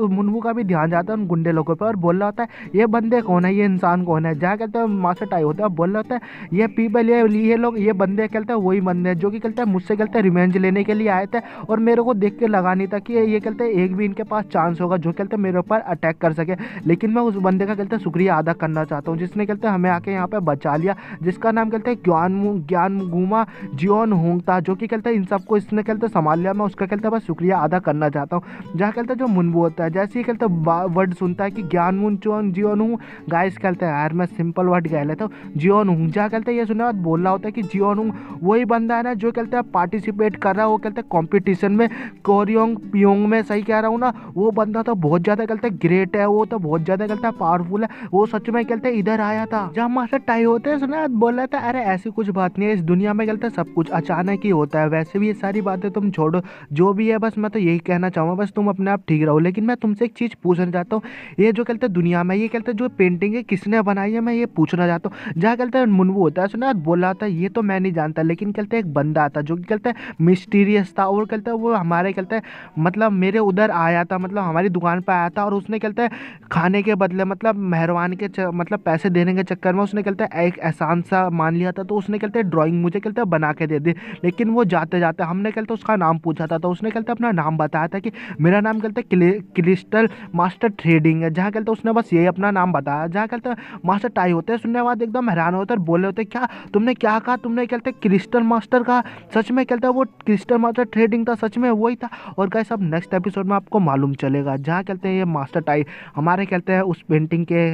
मुनमु का भी ध्यान जाता है उन गुंडे लोगों पर और बोल रहा होता है ये बंदे कौन है ये इंसान कौन है। जहाँ कहते हैं मास्टर टाई होता है बोल रहा होता है ये पीपल ये लोग ये बंदे कहते हैं वही बंदे जो कि कहते हैं मुझसे कहते हैं रिवेंज लेने के लिए आए थे और मेरे को देख के लगा नहीं था कि ये कहते हैं एक भी इनके पास चांस होगा जो कहते हैं मेरे ऊपर अटैक कर सके, लेकिन मैं उस बंदे का कहते हैं शुक्रिया अदा करना चाहता हूँ जिसने कहते हैं हमें आके यहाँ पे बचा लिया, जिसका नाम कहते हैं ज्ञान गुमा जियोन होंग था, जो कि कहते हैं इन सबको इसने कहते संभाल लिया, मैं उसका कहते हैं बस शुक्रिया अदा करना चाहता हूँ। जहाँ कहते हैं जो मुनमु होता है जैसे ही कहते वर्ड सुनता है कि ज्ञान मुन चोन जियोन हूँ गाइस कहते हैं यार मैं सिंपल वर्ड कह लेता हूँ जियोन हूँ। जहाँ कहते हैं ये सुनने बाद बोल रहा होता है कि जियोन हूँ वही बंदा है ना जो कहते हैं पार्टिसिपेट कर रहा है वो कहते हैं कॉम्पिटिशन में कोरियोंग पियोंग में, सही कह रहा हूँ ना, वो बंदा तो बहुत ज़्यादा कहते हैं ग्रेट है, वो तो बहुत ज़्यादा कहते हैं पावरफुल है, वो सच में कहते हैं इधर आया था। जहाँ मास्टर टाई होते हैं सुना बोल रहा था अरे ऐसी कुछ बात नहीं है, इस दुनिया में कहते हैं सब कुछ अचानक ही होता है, वैसे भी ये सारी बातें तुम छोड़ो, जो जो भी है बस मैं तो यही कहना चाहूँगा, बस तुम अपने आप ठीक रहो। लेकिन मैं तुमसे एक चीज़ पूछना चाहता हूँ, ये जो कहते हैं दुनिया में, ये कहते हैं जो पेंटिंग है किसने बनाई है, मैं ये पूछना चाहता हूँ। जहाँ कहते हैं मुनवू होता है, सुना बोला था ये तो मैं नहीं जानता, लेकिन कहते हैं एक बंदा था जो कि कहते हैं मिस्टीरियस था, और कहते हैं वो हमारे कहते हैं मतलब मेरे उधर आया था, मतलब हमारी दुकान पर आया था, और उसने कहते हैं खाने के बदले मतलब मेहरबान के मतलब पैसे देने के चक्कर में उसने कहते हैं एक एहसान सा मान लिया था, तो उसने कहते हैं ड्राइंग मुझे कहते हैं बना के दे दी। लेकिन वो जाते जाते हमने कहते उसका नाम पूछा था, तो उसने कहते अपना नाम बताया था कि मेरा नाम कहते क्रिस्टल मास्टर ट्रेडिंग है। जहाँ कहते उसने बस यही अपना नाम बताया। जहाँ कहते मास्टर टाई होते हैं, सुनने के बाद एकदम हैरान होते हैं, बोले होते क्या तुमने क्या कहा, तुमने कहते क्रिस्टल मास्टर कहा, सच में कहते वो क्रिस्टल मास्टर ट्रेडिंग था, सच में वही था। और गाइस अब नेक्स्ट एपिसोड में आपको मालूम चलेगा। जहाँ कहते हैं ये मास्टर टाई हमारे कहते हैं उस पेंटिंग के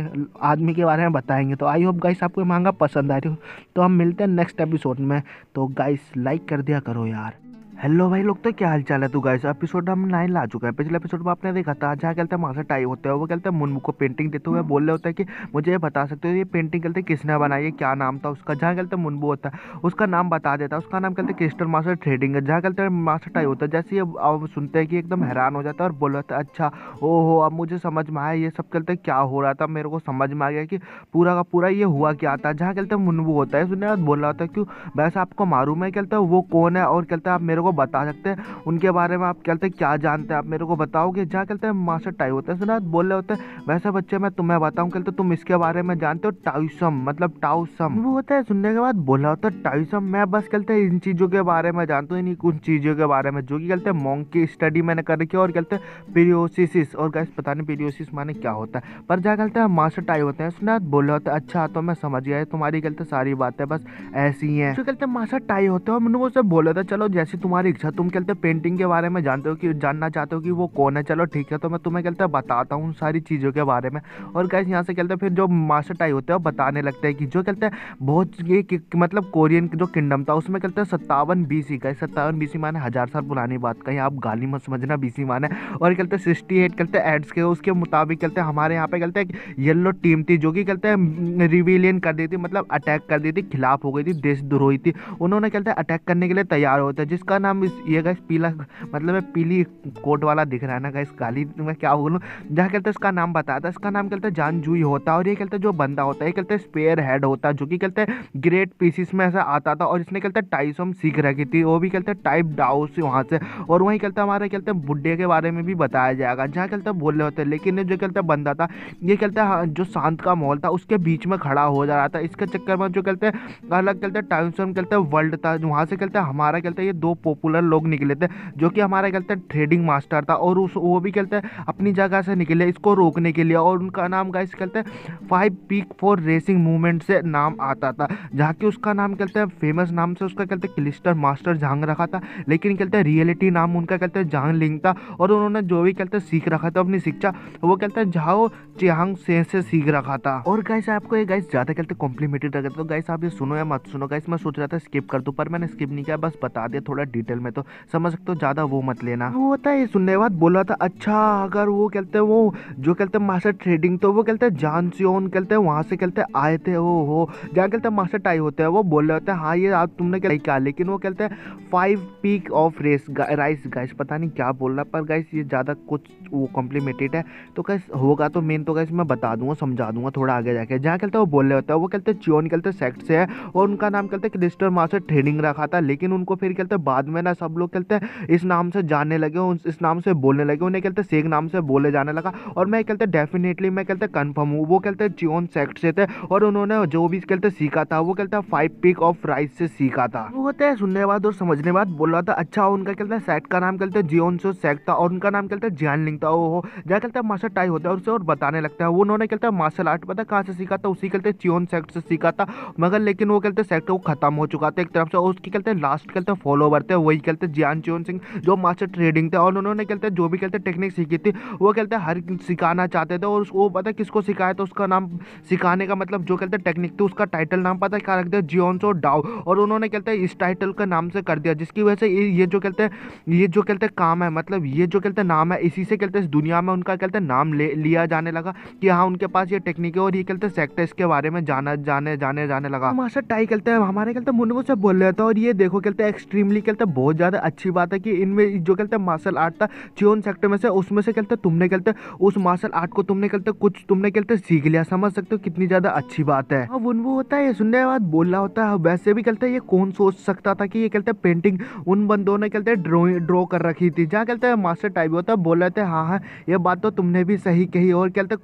आदमी के बारे में बताएंगे। तो आई होप गाइस आपको मांगा पसंद आ रही हो, तो हम मिलते हैं नेक्स्ट एपिसोड में। तो गाइस लाइक कर दिया करो यार। हेलो भाई लोग, तो क्या हाल चाल है। तो गाइस एपिसोड हम 9 ला चुका है। पिछले एपिसोड में आपने देखा था जहाँ कहते हैं मास्टर टाई होते हैं, वो कहते हैं मुनमु को पेंटिंग देते हुए बोल रहे होते हैं कि मुझे ये बता सकते हो ये पेंटिंग कहते हैं किसने बनाई है, क्या नाम था उसका। जहाँ कहते हैं मुनमु होता है उसका नाम बता देता है, उसका नाम कहते हैं क्रिस्टल मास्टर ट्रेडिंग है। जहाँ कहते हैं मास्टर टाई होता है, जैसे ये अब सुनते हैं कि एकदम हैरान हो जाता है और बोल रहा था अच्छा ओहो अब मुझे समझ में आया ये सब कहते हैं क्या हो रहा था, मेरे को समझ में आ गया कि पूरा का पूरा ये हुआ क्या था। जहाँ कहते हैं मुनमु होता है, सुनने बोल रहा होता है क्यों वैसे आपको मालूम है कहते हैं वो कौन है, और कहते हैं आप मेरे को बता सकते हैं उनके बारे में, आप कहते हैं क्या जानते हैं आप मेरे को बताओगे। जहाँ कहते हैं मास्टर टाई होता है, सुना बोल रहे होते हैं वैसे बच्चे मैं तुम्हें बताऊं कहते तुम इसके बारे में जानते हो टाउसम मतलब टाउसम वो होता है। सुनने के बाद बोला होता है टाउसम मैं बस कहते हैं इन चीज़ों के बारे में जानता हूँ, इन्हीं कुछ चीज़ों के बारे में जो कि कहते हैं मॉन्क की स्टडी मैंने कर रखी है, और कहते हैं पीरियोसिस। और गैस पता नहीं पीरियोसिस माने क्या होता है, पर जहाँ कहते हैं मास्टर टाई होते हैं सुना बोले होते हैं अच्छा तो मैं समझ गया तुम्हारी कहते सारी बातें बस ऐसी ही हैं। जो कहते हैं मास्टर टाई होते हैं, मैंने वो सब बोला था चलो जैसी तुम्हारी इच्छा, तुम कहते पेंटिंग के बारे में जानते हो कि जानना चाहते हो कि वो कौन है, चलो ठीक है तो मैं तुम्हें कहते हैं बताता हूँ सारी चीज़ों के बारे में। और गैस यहाँ से कहते हैं फिर जो मास्टर टाई होते हैं वो बताने लगते हैं कि जो कहते हैं बहुत ये मतलब कोरियन जो किंगडम था उसमें कहते हैं 57 BC का, 57 BC माने 1000 साल पुरानी बात, कहीं आप गाली मत समझना BC माने। और कहते हैं 68 कहते हैं एड्स के उसके मुताबिक कहते हैं हमारे यहाँ पे कहते हैं येलो टीम थी जो कि कहते हैं रिविलियन कर दी थी, मतलब अटैक कर दी थी, खिलाफ हो गई थी, देशद्रोही थी। उन्होंने कहते हैं अटैक करने के लिए तैयार होते हैं, जिसका नाम ये गैस पीला मतलब मैं पीली कोट वाला दिख रहा है ना गैस, गाली मैं क्या बोलूँ। जहाँ कहते हैं इसका नाम बताया था, इसका नाम कहते हैं जान जूई होता है। और ये कहते हैं जो बंदा होता है ये कहते हैं स्पेयर हेड होता है, जो कि कहते हैं ग्रेट पीसीस में ऐसा आता था। और इसने कहते हैं टाइसम सीख रखी थी, वो भी कहते हैं टाइप डाउ से वहाँ से। और वहीं कहते हैं हमारे कहते हैं बुड्ढे के बारे में भी बताया जाएगा। जहाँ कहते हैं बोल रहे होते हैं, लेकिन जो कहते हैं बंदा था ये कहते हैं जो शांत का माहौल था उसके बीच में खड़ा हो जा रहा था। इसके चक्कर में जो कहते हैं अलग कहते हैं टाइसम कहते हैं वर्ल्ड था, वहाँ से कहते हैं हमारा कहते हैं ये 2 पॉपुलर लोग निकले थे जो कि हमारा कहते हैं ट्रेडिंग मास्टर था, और उस वो भी कहते हैं अपनी जगह से निकले इसको रोकने के लिए। और उनका नाम गाइस कहते हैं 5 पीक फॉर रेसिंग मूवमेंट से नाम आता था, जहाँ कि उसका नाम कहते हैं फेमस नाम से उसका कहते हैं क्लिस्टर मास्टर झांग रखा था, लेकिन कहते हैं रियलिटी नाम उनका कहते हैं झांग लिंग था। और उन्होंने जो भी कहते हैं सीख रखा था अपनी शिक्षा वो कहते हैं झाओ चियांग से सीख रखा था। और गाइस आपको ये गाइस ज्यादा कहते हैं कॉम्प्लीमेंटेड लगा तो गाइस आप ये सुनो या मत सुनो गाइस, मैं सोच रहा था स्किप कर दूं पर मैंने स्किप नहीं किया, बस बता दिया थोड़ा डिटेल में, तो समझ सकते हो ज्यादा वो मत लेना। वो होता है ये सुनने के बाद बोला था अच्छा अगर वो कहते हैं वो जो कहते हैं मास्टर ट्रेडिंग तो वो कहते हैं जान सियोन कहते हैं वहां से कहते हैं आए थे वो हो जहाँ कहते हैं मास्टर टाई होते हैं, वो बोल रहे होते हैं हाँ ये आप तुमने क्या, लेकिन वो कहते हैं 5 पीक ऑफ राइस गाइस, पता नहीं क्या बोल रहा पर गाइस ये ज़्यादा कुछ वो कॉम्प्लीमेटेड है तो गाइस होगा तो मेन तो गाइस मैं बता दूंगा समझा दूंगा थोड़ा आगे जाके। जहाँ कहते हैं वो बोल रहे होते हैं वो कहते हैं चियोन कहते हैं सेक्ट से है और उनका नाम कहते हैं क्रिस्टल मास्टर ट्रेडिंग रखा था, लेकिन उनको फिर कहते हैं बाद में ना सब लोग कहते हैं इस नाम से जानने लगे, इस नाम से बोलने लगे, उन्हें कहते हैं सेक नाम से बोले जाने लगा। और मैं कहते हैं डेफिनेटली मैं कहते हैं कन्फर्म हूँ वो कहते हैं चियोन सेक्ट से थे और उन्होंने जो भी कहते सीखा था वो कहते हैं 5 पीक ऑफ राइस से सीखा था। वो कहते हैं सुनने के बाद और समझने के बाद बोल रहा था अच्छा उनका कहते हैं सेक्ट का नाम कहते हैं जियोन सो सेक्ट था और उनका नाम कहते हैं जियान लिंग था। वो जहाँ कहते हैं मास्टर टाई होता है उससे और बताने लगता है वो उन्होंने कहते हैं मार्शल आर्ट पता कहाँ से सीखा था, उसी कहते हैं चियोन सेक्ट से सीखा था, मगर लेकिन वो कहते हैं सेक्ट वो खत्म हो चुका था एक तरफ से, उसकी कहते हैं लास्ट कहते हैं फॉलोवर थे वही कहते हैं जियान चियोन सिंह जो मास्टर ट्रेडिंग थे और उन्होंने कहते हैं जो भी कहते हैं टेक्निक सीखी थी वो कहते हैं हर सिखाना चाहते थे। और वो पता किसको सिखाया था, उसका नाम सिखाने का मतलब जो कहते हैं टेक्निक थी उसका टाइटल नाम पता क्या रख दिया, जियोनसो डाओ, और उन्होंने कहते हैं इस टाइटल का नाम से कर दिया जिसकी वजह से ये जो कहते हैं काम है मतलब ये जो कहते हैं नाम है इसी से कहते हैं इस दुनिया में उनका कहते हैं नाम लिया जाने लगा कि हाँ उनके पास ये टेक्निक है और ये कहते हैं सेक्टर इसके बारे में जाने लगा। मास्टर टाई कहते हैं हमारे कहते हैं मुन्नू से बोल रहे थे और ये देखो कहते हैं एक्सट्रीमली कहते बहुत ज़्यादा अच्छी बात है कि इनमें जो कहते हैं मार्शल आर्ट था चियोन सेक्टर में से, उसमें से कहते तुमने कहते उस मार्शल आर्ट को तुमने कहते कुछ तुमने कहते सीख लिया। समझ सकते हो कितनी ज़्यादा अच्छी बात है। हाँ वो होता है, ये सुनने के बाद बोल रहा होता है वैसे भी कहते हैं ये कौन सोच सकता था कि ये कहते हैं पेंटिंग उन बंदों ने कहते हैं ड्रॉ कर रखी थी। जहाँ कहते हैं मास्टर टाइप होता है, बोल रहे थे हाँ हाँ ये बात तो तुमने भी सही कही। और कहते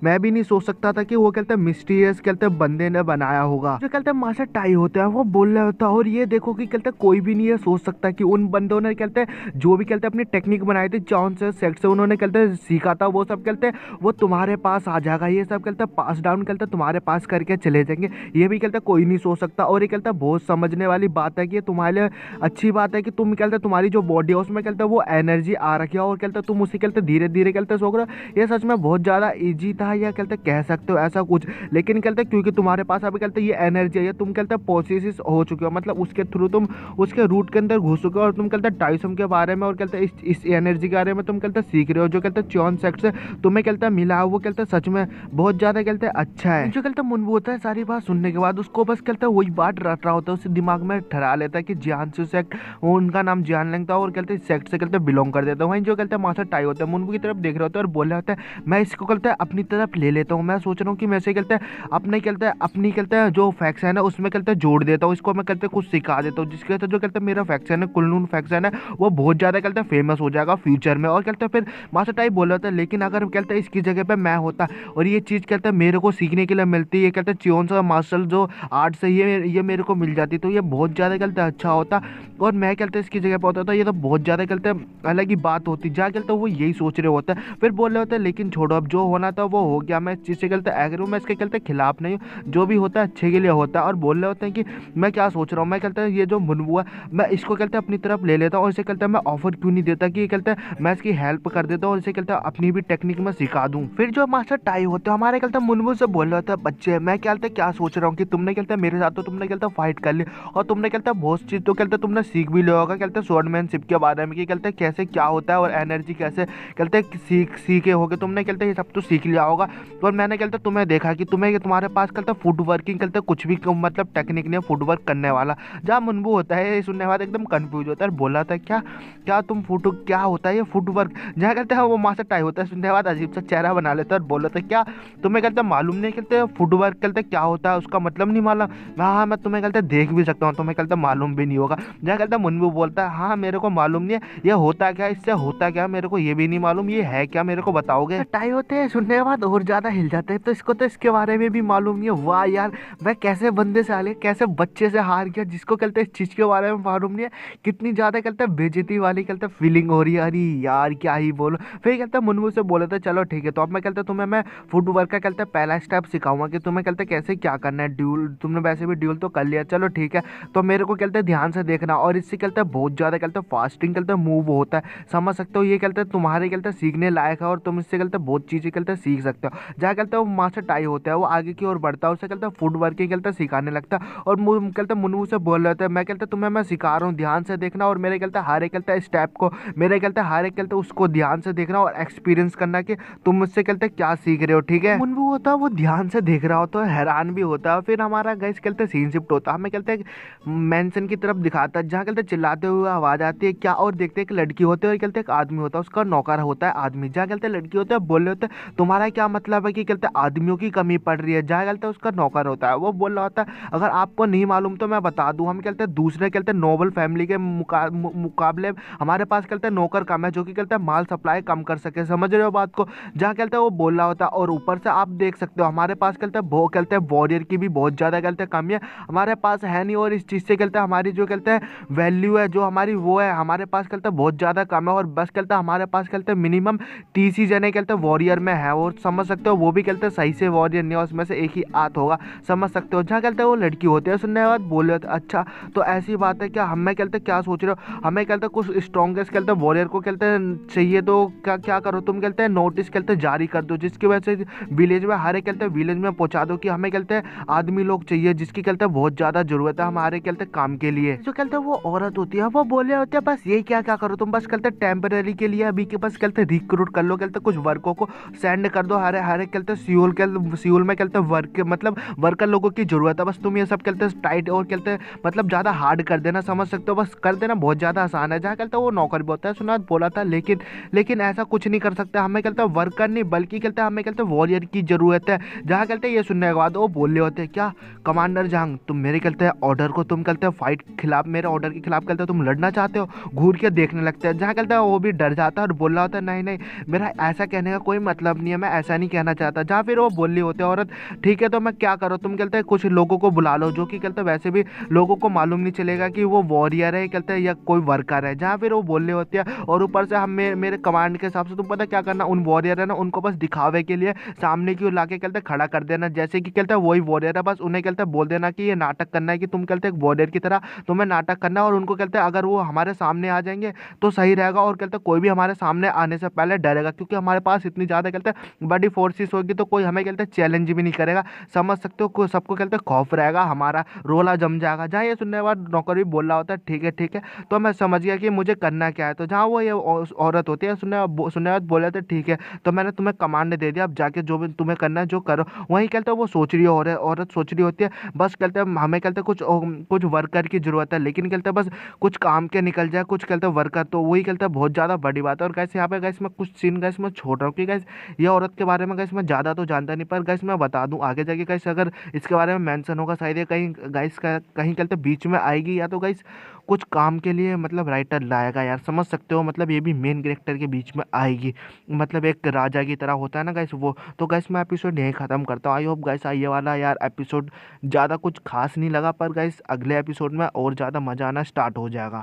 मैं भी नहीं सोच सकता था कि वो कहते हैं मिस्टीरियस कहते बंदे ने बनाया होगा। जो कहते हैं मास्टर टाई होता है वो बोल रहा होता है और ये देखो कि कहते कोई भी नहीं है सोच सकता कि उन बंदों ने कहते जो भी कहते अपनी टेक्निक बनाई थी चाउन से सेट से उन्होंने कहते सीखा था, वो सब कहते वो तुम्हारे पास आ जाएगा। ये सब कहते पास डाउन कहते तुम्हारे पास करके चले जाएंगे। ये भी कहते कोई नहीं सोच सकता। और ये कहते बहुत समझने वाली बात है कि तुम्हारे लिए अच्छी बात है कि तुम कहते तुम्हारी जो बॉडी है उसमें कहते वो एनर्जी आ रखी है और कहते तुम उसी कहते धीरे धीरे कहते सो रहे हो। ये सच में बहुत ज़्यादा ईजी था या कहते कह सकते हो ऐसा कुछ। लेकिन कहते क्योंकि तुम्हारे पास अभी कहते ये एनर्जी है, तुम कहते प्रोसेस हो चुके हो, मतलब उसके थ्रू तुम उसके रूट के अंदर घुस चुके हो और तुम कहते टाइसम के बारे में और कहते इस एनर्जी के बारे में तुम कहते सीख रहे हो। जो कहते चियोन सेक्ट से तुम्हें कहते मिला वो कहते सच में बहुत ज़्यादा कहते अच्छा है। जो कहते मुनबू होता है सारी बात सुनने के बाद उसको बस कहते वही बात रट रहा होता है, उसे दिमाग में ठहरा लेता है कि जियानसू सेक्ट, उनका नाम जियान लेंग था और कहते सेक्ट से कहते बिलोंग कर देता है। वहीं जो कहते मास्टर टाई होता है मुनबू की तरफ देख रहे होता है और बोल रहा होता है मैं इसको कहते अपनी तरफ ले लेता हूँ। मैं सोच रहा हूँ कि मैं से कहते अपने कहते हैं जो फैक्शन है उसमें कहते जोड़ देता हूँ, इसको मैं कहते कुछ सिखा देता हूँ जिसके जो कहते मेरा फैक्शन है कुलनून फैक्शन है वो बहुत ज़्यादा कहते फेमस हो जाएगा फ्यूचर में। और कहते फिर मास्टर टाई बोल रहा था लेकिन अगर कहते इसकी जगह पे मैं होता और ये चीज़ कहते मेरे को सीखने के लिए मिलती है कहते चियोन सा मार्शल जो आर्ट से ये मेरे को मिल जाती तो ये बहुत ज़्यादा कहते अच्छा होता और मैं कहते इसकी जगह पर होता तो ये तो बहुत ज़्यादा कहते अलग ही बात होती। जहाँ कहते वो यही सोच रहे होता है। फिर बोल रहे होते हैं लेकिन छोड़ो अब जो होना था वो हो गया, मैं इस चीज़ से कहते एग्री हूँ, मैं इसके कहते खिलाफ नहीं हूँ, जो भी होता है अच्छे के लिए होता है। और बोल रहे होते हैं कि मैं क्या सोच रहा हूँ, मैं कहते हैं ये जो मुनबू है मैं इसको कहते अपनी तरफ ले लेता हूँ और इसे कहते मैं ऑफर क्यों नहीं देता कि कहते मैं इसकी हेल्प कर देता हूँ और इसे कहते अपनी भी टेक्निक में सिखा दूँ। फिर जो मास्टर टाई होते हैं हमारे कहते मुनबू से बोल रहा होता है बच्चे मैं कहते क्या सोच रहा हूँ कि तुमने कहते मेरे साथ तो तुमने कहते फाइट कर ली और तुमने कहते बहुत चीज़ तो कहते तुमने सीख भी लिया होगा कहते स्वॉर्डमैनशिप के बारे में कि कहते कैसे क्या होता है और एनर्जी कैसे कहते सीखे होगे तुमने कहते ये सब तो सीख लिया होगा। और मैंने कहते तुम्हें देखा कि तुम्हारे पास कहते फुट वर्किंग कहते कुछ भी मतलब टेक्निक नहीं है फुट वर्क करने वाला। जहाँ मुनबू होता है सुनने के बाद एकदम कंफ्यूज होता है, बोला था क्या क्या तुम क्या होता है ये फुट वर्क। जहाँ कहते हैं वो मास्टर टाई होता है सुनने के बाद अजीब सा चेहरा बना लेता है और बोल रहा था क्या तुम्हें कहते मालूम नहीं कहते फुट वर्क कहते क्या होता है उसका मतलब नहीं मालूम। हाँ मैं तुम्हें कहते देख भी सकता हूँ, तुम्हें कहते मालूम भी नहीं होगा। जहाँ कहते मुनबू बोलता है हाँ मेरे को मालूम नहीं है ये होता क्या इससे होता क्या मेरे को ये भी नहीं मालूम, ये है क्या मेरे को बताओगे। टाई होते हैं सुनने के बाद और ज्यादा हिल जाते हैं तो इसको तो इसके बारे में भी मालूम नहीं है। वाह यार मैं कैसे बंदे से हारे कैसे बच्चे से हार गया जिसको कहते इस चीज के बारे में मालूम नहीं है। कितनी ज्यादा कहते बेइज्जती वाली कहते फीलिंग हो रही है। अरे यार क्या ही बोलो। फिर कहते मुनबू से बोले थे चलो ठीक है तो अब मैं कहते तुम्हें मैं फुट वर्क का कहते पहला स्टेप सिखाऊंगा कि तुम्हें कहते कैसे क्या करना है। ड्यूल तुमने वैसे भी ड्यूल तो कर लिया चलो ठीक है तो मेरे को कहते ध्यान से देखना और इससे कहते बहुत ज़्यादा कहते फास्टिंग कहते मूव होता है। समझ सकते हो ये कहते तुम्हारे कहते सीखने लायक है और तुम इससे कहते बहुत चीज़ें कहते सीख सकते हो। जहाँ कहते वो मास्टर टाई होता है वो आगे की ओर बढ़ता है, उससे कहते फुट वर्किंग कहते सिखाने लगता है और कहते मुनबू से बोल रहे थे मैं कहते तुम्हें मैं सिखा रहा हूँ ध्यान से देखना और मेरे कहते हर एक कहते स्टेप को मेरे कहते हर एक कहते उसको ध्यान से देखना और एक्सपीरियंस करना कि तुम मुझसे कहते क्या सीख रहे हो ठीक है। मुनबू होता है वो ध्यान से देख रहा होता है हैरान भी होता है। फिर हमारा गैस कहते सीन शिफ्ट होता है, हमें कहते मेंशन की तरफ दिखाता है जहाँ कहते चिल्लाते हुए आवाज़ आती है क्या और देखते एक लड़की होती है और कहते एक आदमी होता है उसका नौकर होता है आदमी। जहाँ कहते लड़की होता है बोल रहे होते हैं तुम्हारा क्या मतलब है कि कहते आदमियों की कमी पड़ रही है। जहाँ कहते उसका नौकर होता है वो बोल रहा होता है अगर आपको नहीं मालूम तो मैं बता दूं हम कहते दूसरे कहते नोबल फैमिली के मुकाबले हमारे पास कहते नौकर कम है जो कि कहते माल सप्लाई कम कर सके। समझ रहे हो बात को। जहाँ कहते वो बोल रहा होता है और ऊपर से आप देख सकते हो हमारे पास कहते वो कहते हैं वॉरियर की भी बहुत ज़्यादा कहते कमी है हमारे पास है नहीं और इस चीज़ से कहते हमारी जो कहते हैं वैल्यू है जो हमारी वो है हमारे पास कहते बहुत ज़्यादा कम है और बस कहते हमारे पास कहते मिनिमम 30 ही जने कहते वॉरियर में है और समझ सकते हो वो भी कहते सही से वॉरियर नहीं है उसमें से एक ही आत होगा। समझ सकते हो। जहाँ कहते वो लड़की होती है सुनने के बाद बोले अच्छा तो ऐसी बात है क्या हमें कहते क्या सोच रहे हो हमें कहते कुछ स्ट्रॉन्गेस्ट कहते वॉरियर को कहते चाहिए तो क्या क्या करो तुम कहते हैं नोटिस कहते जारी कर दो जिसकी वजह से विलेज में हर एक कहते विलेज में पहुंचा दो कि हमें कहते आदमी लोग चाहिए जिसकी कहते बहुत ज़्यादा जरूरत है हमारे कहते काम के लिए। जो कहते वो औरत होती है वो बोले होते हैं बस ये क्या क्या करो तुम बस कहते टेम्पररी के लिए अभी के बस कहते रिक्रूट कर लो कहते कुछ वर्कों को सेंड कर दो हर एक कहते सियोल में कहते वर्क मतलब वर्कर लोगों की जरूरत है बस तुम ये सब कहते टाइट और कहते मतलब ज़्यादा हार्ड कर देना। समझ सकते तो बस कर देना बहुत ज़्यादा आसान है। जहाँ कहता है वो नौकर भी होता है, सुना बोला था, लेकिन ऐसा कुछ नहीं कर सकते। हमें कहता है वर्कर नहीं बल्कि कहता है हमें कहते हैं वॉरियर की ज़रूरत है। जहाँ कहते हैं ये सुनने के बाद वो बोल रहे होते हैं, क्या कमांडर जंग तुम मेरे कहते हैं ऑर्डर को तुम कहते हैं फाइट खिलाफ, मेरे ऑर्डर के खिलाफ कहते हैं तुम लड़ना चाहते हो? घूर के देखने लगते हैं। जहाँ कहता है वो भी डर जाता है और बोल रहा होता है, नहीं नहीं मेरा ऐसा कहने का कोई मतलब नहीं है, मैं ऐसा नहीं कहना चाहता। जहाँ फिर वो बोल रही होते हैं औरत, ठीक है तो मैं क्या करूँ, तुम कहते हैं कुछ लोगों को बुला लो जो कि कहते हैं वैसे भी लोगों को मालूम नहीं चलेगा कि वो वॉरियर है कहते हैं या कोई वर्कर है। जहाँ फिर वो बोल रहे होते हैं और ऊपर से हम मेरे कमांड के हिसाब से तुम पता क्या करना, उन वॉरियर है ना उनको बस दिखावे के लिए सामने की ओर लाके कहते हैं खड़ा कर देना, जैसे कि कहते हैं वही वॉरियर है। बस उन्हें कहते हैं बोल देना कि ये नाटक करना है कि तुम कहते हैं एक वॉरियर की तरह तुम्हें नाटक करना है, और उनको कहते हैं अगर वो हमारे सामने आ जाएंगे तो सही रहेगा, और कहते हैं कोई भी हमारे सामने आने से पहले डरेगा, क्योंकि हमारे पास इतनी ज़्यादा कहते हैं बड़ी फोर्सेस होगी तो कोई हमें कहते हैं चैलेंज भी नहीं करेगा। समझ सकते हो, सबको कहते हैं खौफ रहेगा, हमारा रोला जम जाएगा। जहाँ ये सुनने के बाद नौकर भी बोल रहा होता है, ठीक है ठीक है, तो मैं समझ गया कि मुझे करना क्या है। तो जहाँ वो ये औरत होती है सुनने बाद बोले थे, ठीक है तो मैंने तुम्हें कमांड दे दिया, अब जाके जो भी तुम्हें करना है जो करो। वहीं कहते हैं वो सोच रही हो, औरत सोच रही होती है, बस कहते हैं हमें कहते हैं कुछ वर्कर की जरूरत है, लेकिन कहते हैं बस कुछ काम के निकल जाए कुछ कहते हैं वर्कर, तो वही कहते हैं बहुत ज़्यादा बड़ी बात है। और गैस यहाँ पे गैस मैं कुछ सीन गैस मैं छोड़ रहा हूँ कि गैस ये औरत के बारे में गैस मैं ज़्यादा तो जानता नहीं, पर गैस मैं बता दूँ आगे जाके गैस अगर इसके बारे में मेंशन होगा शायद ये कहीं गैस का कहीं कहते हैं बीच में आएगी, या तो गैस कुछ काम के लिए मतलब राइटर लाएगा यार, समझ सकते हो, मतलब ये भी मेन कैरेक्टर के बीच में आएगी, मतलब एक राजा की तरह होता है ना गैस वो। तो गैस मैं एपिसोड यहीं ख़त्म करता हूँ। आई होप गैस ये वाला यार एपिसोड ज़्यादा कुछ खास नहीं लगा, पर गैस अगले एपिसोड में और ज़्यादा मज़ा आना स्टार्ट हो जाएगा।